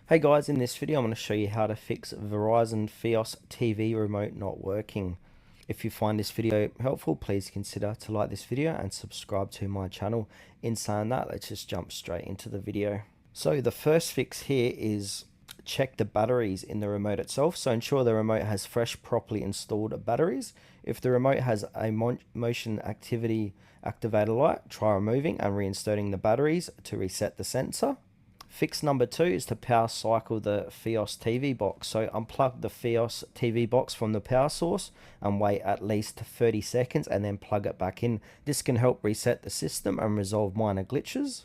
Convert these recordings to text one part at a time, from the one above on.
Hey guys, in this video I'm going to show you how to fix Verizon Fios TV remote not working. If you find this video helpful, please consider to like this video and subscribe to my channel. In saying that, let's just jump straight into the video. So the first fix here is check the batteries in the remote itself. So ensure the remote has fresh, properly installed batteries. If the remote has a motion activity activator light, try removing and reinserting the batteries to reset the sensor. Fix number 2 is to power cycle the Fios TV box. So unplug the Fios TV box from the power source and wait at least 30 seconds and then plug it back in. This can help reset the system and resolve minor glitches.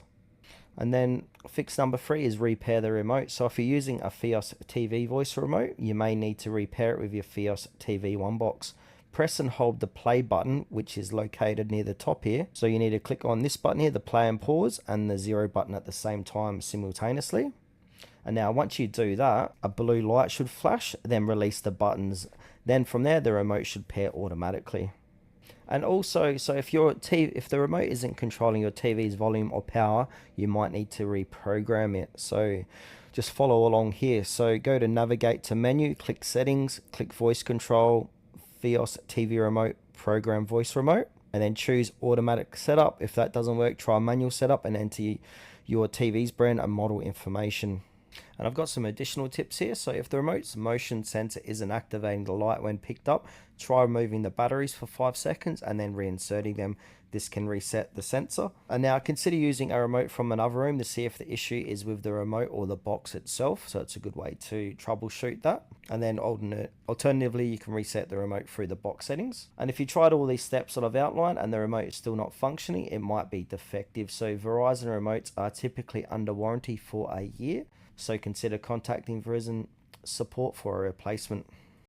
And then fix number 3 is repair the remote. So if you're using a Fios TV voice remote, you may need to repair it with your Fios TV 1 box. Press and hold the play button, which is located near the top here. So you need to click on this button here, the play and pause, and the 0 button at the same time simultaneously. And now once you do that, a blue light should flash, then release the buttons. Then from there, the remote should pair automatically. And also, so if the remote isn't controlling your TV's volume or power, you might need to reprogram it. So just follow along here. So go to navigate to menu, click settings, click voice control, Fios TV remote, program voice remote, and then choose automatic setup. If that doesn't work, try manual setup and enter your TV's brand and model information. And I've got some additional tips here. So if the remote's motion sensor isn't activating the light when picked up, try removing the batteries for 5 seconds and then reinserting them. This can reset the sensor. And now consider using a remote from another room to see if the issue is with the remote or the box itself. So it's a good way to troubleshoot that. And then alternatively, you can reset the remote through the box settings. And if you tried all these steps that I've outlined and the remote is still not functioning, it might be defective. So Verizon remotes are typically under warranty for a year. So consider contacting Verizon support for a replacement.